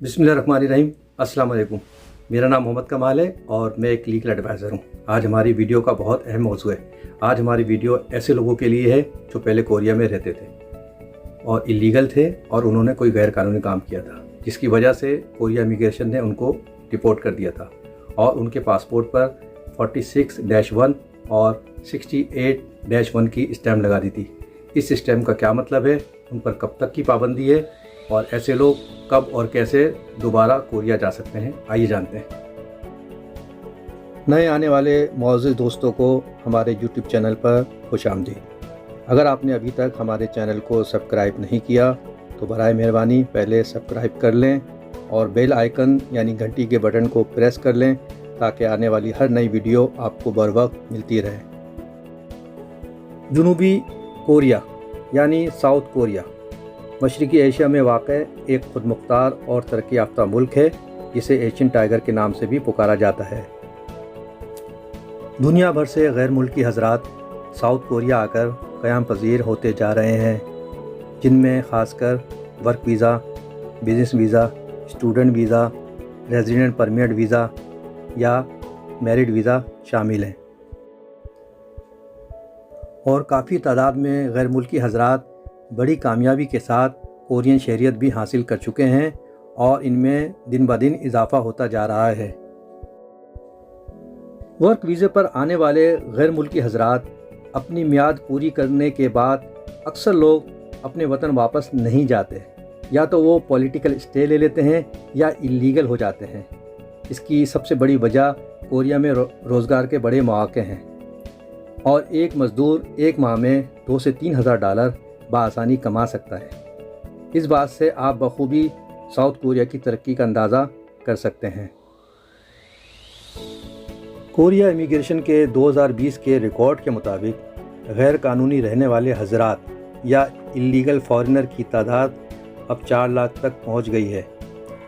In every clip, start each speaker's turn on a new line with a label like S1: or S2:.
S1: बिस्मिल्लाहिर्रहमानिर्रहीम। अस्सलाम वालेकुम। मेरा नाम मोहम्मद कमाल है और मैं एक लीगल एडवाइज़र हूँ। आज हमारी वीडियो का बहुत अहम मौजू है। आज हमारी वीडियो ऐसे लोगों के लिए है जो पहले कोरिया में रहते थे और इलीगल थे और उन्होंने कोई गैर कानूनी काम किया था, जिसकी वजह से कोरिया इमिग्रेशन ने उनको डिपोर्ट कर दिया था और उनके पासपोर्ट पर 46-1 और 68-1 की स्टैम्प लगा दी थी। इस स्टैम्प का क्या मतलब है, उन पर कब तक की पाबंदी है और ऐसे लोग कब और कैसे दोबारा कोरिया जा सकते हैं, आइए जानते हैं। नए आने वाले मौजूद दोस्तों को हमारे YouTube चैनल पर खुशामदीद। अगर आपने अभी तक हमारे चैनल को सब्सक्राइब नहीं किया तो बराए मेहरबानी पहले सब्सक्राइब कर लें और बेल आइकन यानी घंटी के बटन को प्रेस कर लें ताकि आने वाली हर नई वीडियो आपको बर वक्त मिलती रहे। जनूबी कोरिया यानी साउथ कोरिया मशरक़ी एशिया में वाक़ एक खुदमुख्तार और तरक्की याफ्ता मुल्क है, जिसे एशियन टाइगर के नाम से भी पुकारा जाता है। दुनिया भर से गैर मुल्की हज़रात साउथ कोरिया आकर क़याम पज़ीर होते जा रहे हैं, जिनमें ख़ासकर work visa, business visa, student visa, resident permit visa या मैरिड वीज़ा शामिल हैं। और काफ़ी तादाद में गैर मुल्की हज़रात बड़ी कामयाबी के साथ कोरियन शहरियत भी हासिल कर चुके हैं और इनमें दिन ब दिन इजाफ़ा होता जा रहा है। वर्क वीज़े पर आने वाले गैर मुल्की हज़रात अपनी मियाद पूरी करने के बाद अक्सर लोग अपने वतन वापस नहीं जाते, या तो वो पॉलिटिकल स्टे ले लेते हैं या इलीगल हो जाते हैं। इसकी सबसे बड़ी वजह कोरिया में रोज़गार के बड़े मौक़े हैं और एक मज़दूर एक माह में 2 से 3 हज़ार डॉलर बआसानी कमा सकता है। इस बात से आप बखूबी साउथ कोरिया की तरक्की का अंदाज़ा कर सकते हैं। कोरिया इमिग्रेशन के 2020 के रिकॉर्ड के मुताबिक गैर कानूनी रहने वाले हज़रात या इलीगल फॉरेनर की तादाद अब 4 लाख तक पहुंच गई है,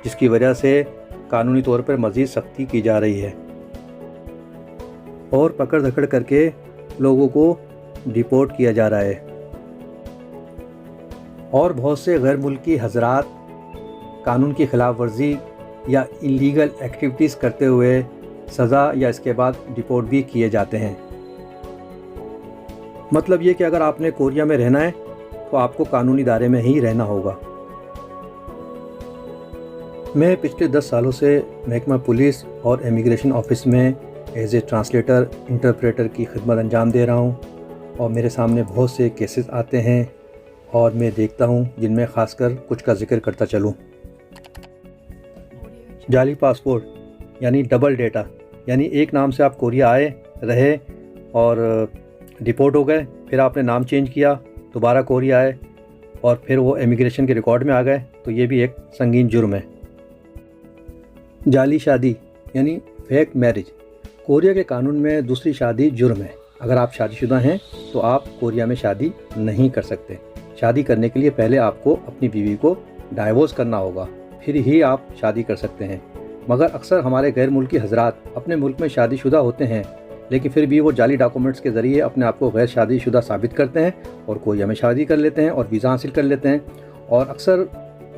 S1: जिसकी वजह से कानूनी तौर पर मज़ीद सख्ती की जा रही है और पकड़ धकड़ करके लोगों को डिपोर्ट किया जा रहा है। और बहुत से गैर मुल्की हज़रात कानून की ख़िलाफ़ वर्जी या इलीगल एक्टिविटीज़ करते हुए सज़ा या इसके बाद डिपोर्ट भी किए जाते हैं। मतलब ये कि अगर आपने कोरिया में रहना है तो आपको कानूनी दायरे में ही रहना होगा। मैं पिछले 10 सालों से महकमा पुलिस और इमिग्रेशन ऑफिस में एज ए ट्रांसलेटर इंटरप्रेटर की खिदमत अंजाम दे रहा हूँ और मेरे सामने बहुत से केसेस आते हैं और मैं देखता हूँ जिनमें ख़ासकर कुछ का जिक्र करता चलूँ। जाली पासपोर्ट यानी डबल डेटा, यानी एक नाम से आप कोरिया आए रहे और डिपोर्ट हो गए, फिर आपने नाम चेंज किया, दोबारा कोरिया आए और फिर वो इमिग्रेशन के रिकॉर्ड में आ गए, तो ये भी एक संगीन जुर्म है। जाली शादी यानी फेक मैरिज, कोरिया के कानून में दूसरी शादी जुर्म है। अगर आप शादीशुदा हैं तो आप कोरिया में शादी नहीं कर सकते। शादी करने के लिए पहले आपको अपनी बीवी को डाइवोर्स करना होगा, फिर ही आप शादी कर सकते हैं। मगर अक्सर हमारे गैर मुल्की हज़रात अपने मुल्क में शादीशुदा होते हैं, लेकिन फिर भी वो जाली डॉक्यूमेंट्स के ज़रिए अपने आप को गैर शादीशुदा साबित करते हैं और कोरिया में शादी कर लेते हैं और वीज़ा हासिल कर लेते हैं। और अक्सर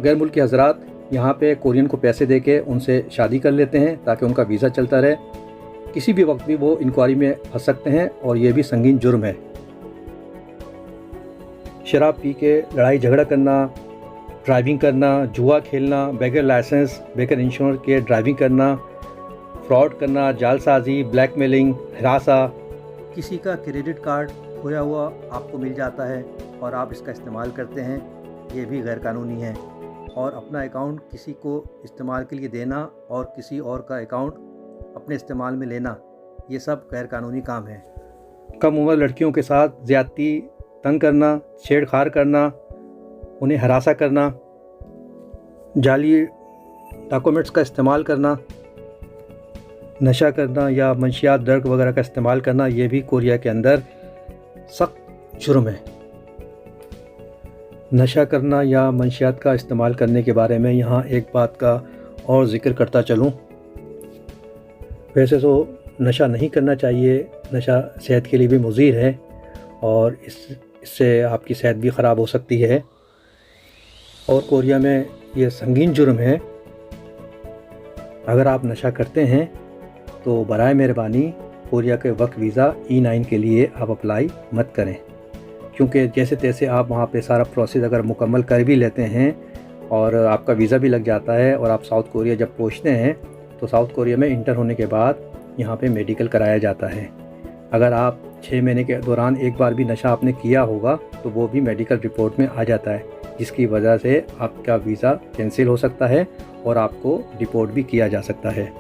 S1: गैर मुल्की हज़रात यहाँ पे कोरियन को पैसे दे के उनसे शादी कर लेते हैं ताकि उनका वीज़ा चलता रहे। किसी भी वक्त भी वो इंक्वायरी में फंस सकते हैं और ये भी संगीन जुर्म है। शराब पी के लड़ाई झगड़ा करना, ड्राइविंग करना, जुआ खेलना, बगैर लाइसेंस बगैर इंश्योरेंस के ड्राइविंग करना, फ्रॉड करना, जालसाजी, ब्लैकमेलिंग, हिरासा, किसी का क्रेडिट कार्ड खोया हुआ आपको मिल जाता है और आप इसका इस्तेमाल करते हैं, ये भी गैर कानूनी है। और अपना अकाउंट किसी को इस्तेमाल के लिए देना और किसी और का अकाउंट अपने इस्तेमाल में लेना, ये सब गैर कानूनी काम है। कम उम्र लड़कियों के साथ ज़्यादती, तंग करना, छेड़छाड़ करना, उन्हें हरासा करना, जाली डॉक्यूमेंट्स का इस्तेमाल करना, नशा करना या मंशियात ड्रग वगैरह का इस्तेमाल करना, ये भी कोरिया के अंदर सख्त जुर्म है। नशा करना या मंशियात का इस्तेमाल करने के बारे में यहाँ एक बात का और ज़िक्र करता चलूँ। वैसे तो नशा नहीं करना चाहिए, नशा सेहत के लिए भी मुज़ीर है और इससे आपकी सेहत भी ख़राब हो सकती है। और कोरिया में ये संगीन जुर्म है अगर आप नशा करते हैं तो बराए मेहरबानी कोरिया के वर्क वीज़ा E9 के लिए आप अप्लाई मत करें, क्योंकि जैसे तैसे आप वहाँ पे सारा प्रोसेस अगर मुकम्मल कर भी लेते हैं और आपका वीज़ा भी लग जाता है और आप साउथ कोरिया जब पहुँचते हैं तो साउथ कोरिया में इंटर होने के बाद यहाँ पे मेडिकल कराया जाता है। अगर आप 6 महीने के दौरान एक बार भी नशा आपने किया होगा तो वो भी मेडिकल रिपोर्ट में आ जाता है, जिसकी वजह से आपका वीज़ा कैंसिल हो सकता है और आपको डिपोर्ट भी किया जा सकता है।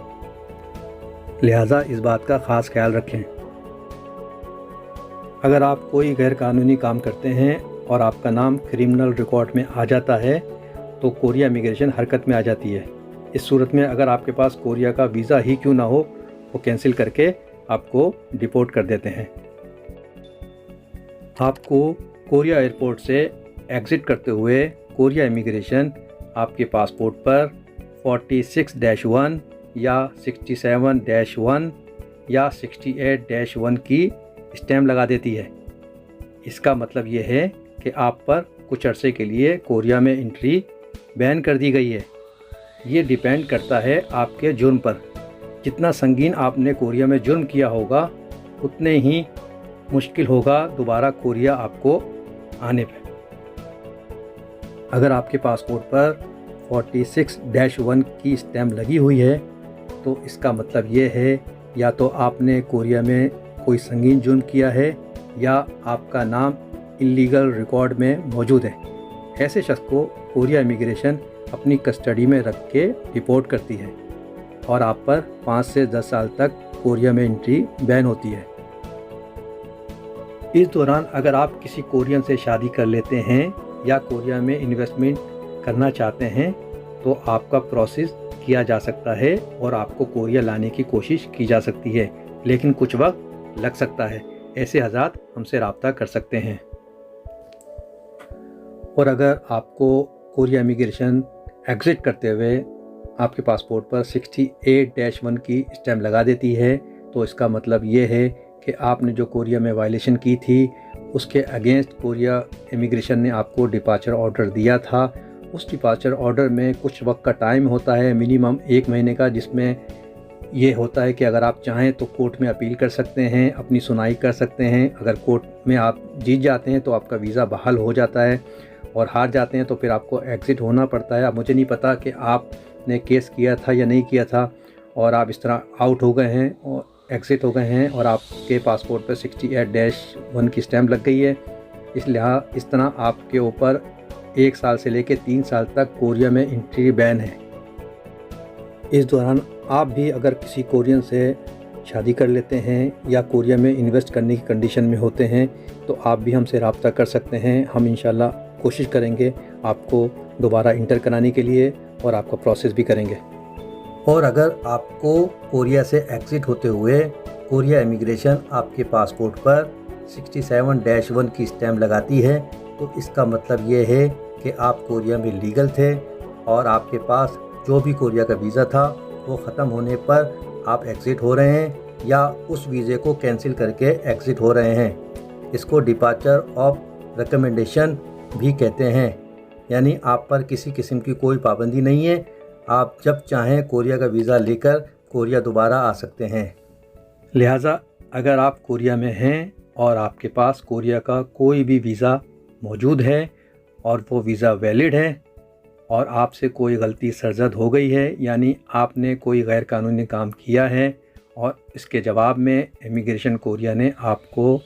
S1: लिहाजा इस बात का ख़ास ख्याल रखें। अगर आप कोई गैर कानूनी काम करते हैं और आपका नाम क्रिमिनल रिकॉर्ड में आ जाता है तो कोरिया इमिग्रेशन हरकत में आ जाती है। इस सूरत में अगर आपके पास कोरिया का वीज़ा ही क्यों ना हो, वो कैंसिल करके आपको डिपोर्ट कर देते हैं। आपको कोरिया एयरपोर्ट से एग्ज़िट करते हुए कोरिया इमिग्रेशन आपके पासपोर्ट पर 46-1 या 67-1 या 68-1 की स्टैम्प लगा देती है। इसका मतलब ये है कि आप पर कुछ अरसे के लिए कोरिया में एंट्री बैन कर दी गई है। ये डिपेंड करता है आपके जुर्म पर। जितना संगीन आपने कोरिया में जुर्म किया होगा उतने ही मुश्किल होगा दोबारा कोरिया आपको आने पर। अगर आपके पासपोर्ट पर 46-1 की स्टैम्प लगी हुई है तो इसका मतलब ये है या तो आपने कोरिया में कोई संगीन जुर्म किया है या आपका नाम इल्लीगल रिकॉर्ड में मौजूद है। ऐसे शख्स को कोरिया इमिग्रेशन अपनी कस्टडी में रख के रिपोर्ट करती है और आप पर 5 से 10 साल तक कोरिया में एंट्री बैन होती है। इस दौरान अगर आप किसी कोरियन से शादी कर लेते हैं या कोरिया में इन्वेस्टमेंट करना चाहते हैं तो आपका प्रोसेस किया जा सकता है और आपको कोरिया लाने की कोशिश की जा सकती है, लेकिन कुछ वक्त लग सकता है। ऐसे हज़रात हमसे रब्ता कर सकते हैं। और अगर आपको कोरिया इमिग्रेशन एग्ज़िट करते हुए आपके पासपोर्ट पर 68-1 की स्टैम्प लगा देती है तो इसका मतलब ये है कि आपने जो कोरिया में वायलेशन की थी उसके अगेंस्ट कोरिया इमिग्रेशन ने आपको डिपार्चर ऑर्डर दिया था। उस डिपार्चर ऑर्डर में कुछ वक्त का टाइम होता है, मिनिमम 1 महीने का, जिसमें ये होता है कि अगर आप चाहें तो कोर्ट में अपील कर सकते हैं, अपनी सुनाई कर सकते हैं। अगर कोर्ट में आप जीत जाते हैं तो आपका वीज़ा बहाल हो जाता है और हार जाते हैं तो फिर आपको एग्ज़िट होना पड़ता है। अब मुझे नहीं पता कि आपने केस किया था या नहीं किया था और आप इस तरह आउट हो गए हैं और एग्ज़िट हो गए हैं और आपके पासपोर्ट पर 68-1 की स्टैम्प लग गई है। इस तरह आपके ऊपर 1 साल से लेकर 3 साल तक कोरिया में एंट्री बैन है। इस दौरान आप भी अगर किसी कोरियन से शादी कर लेते हैं या कोरिया में इन्वेस्ट करने की कंडीशन में होते हैं तो आप भी हमसे रब्ता कर सकते हैं। हम इंशाल्लाह कोशिश करेंगे आपको दोबारा इंटर कराने के लिए और आपका प्रोसेस भी करेंगे। और अगर आपको कोरिया से एग्ज़िट होते हुए कोरिया इमिग्रेशन आपके पासपोर्ट पर 67-1 की स्टैम्प लगाती है तो इसका मतलब ये है कि आप कोरिया में लीगल थे और आपके पास जो भी कोरिया का वीज़ा था वो ख़त्म होने पर आप एग्ज़िट हो रहे हैं या उस वीज़े को कैंसिल करके एग्ज़िट हो रहे हैं। इसको डिपार्चर ऑफ रिकमेंडेशन भी कहते हैं, यानी आप पर किसी किस्म की कोई पाबंदी नहीं है। आप जब चाहें कोरिया का वीज़ा लेकर कोरिया दोबारा आ सकते हैं। लिहाजा अगर आप कोरिया में हैं और आपके पास कोरिया का कोई भी वीज़ा मौजूद है और वो वीज़ा वैलिड है और आपसे कोई गलती सरजद हो गई है, यानी आपने कोई गैर कानूनी काम किया है और इसके जवाब में इमिग्रेशन कोरिया ने आपको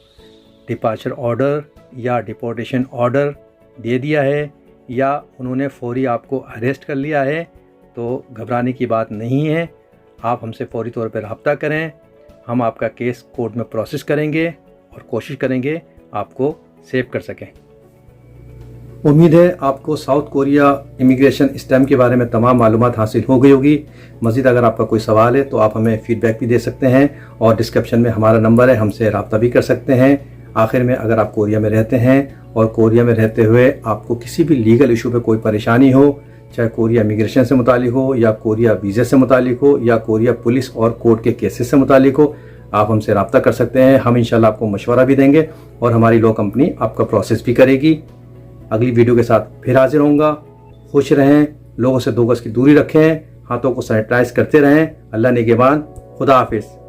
S1: डिपार्चर ऑर्डर या डिपोर्टेशन ऑर्डर दे दिया है या उन्होंने फौरी आपको अरेस्ट कर लिया है, तो घबराने की बात नहीं है। आप हमसे फौरी तौर पर रब्ता करें, हम आपका केस कोर्ट में प्रोसेस करेंगे और कोशिश करेंगे आपको सेव कर सकें। उम्मीद है आपको साउथ कोरिया इमिग्रेशन स्टैम्प के बारे में तमाम मालूमात हासिल हो गई होगी। मज़ीद अगर आपका कोई सवाल है तो आप हमें फ़ीडबैक भी दे सकते हैं और डिस्क्रिप्शन में हमारा नंबर है, हमसे रब्ता भी कर सकते हैं। आखिर में अगर आप कोरिया में रहते हैं और कोरिया में रहते हुए आपको किसी भी लीगल इशू पे कोई परेशानी हो, चाहे कोरिया इमिग्रेशन से मुतालिक हो या कोरिया वीज़े से मुतालिक हो या कोरिया पुलिस और कोर्ट के केसेस से मुतालिक हो, आप हमसे रब्ता कर सकते हैं। हम इंशाल्लाह आपको मशवरा भी देंगे और हमारी लॉ कंपनी आपका प्रोसेस भी करेगी। अगली वीडियो के साथ फिर हाजिर होऊंगा। खुश रहें, लोगों से 2 गज की दूरी रखें। हाथों को सैनिटाइज करते रहें। अल्लाह निगहबान। खुदा हाफिज़।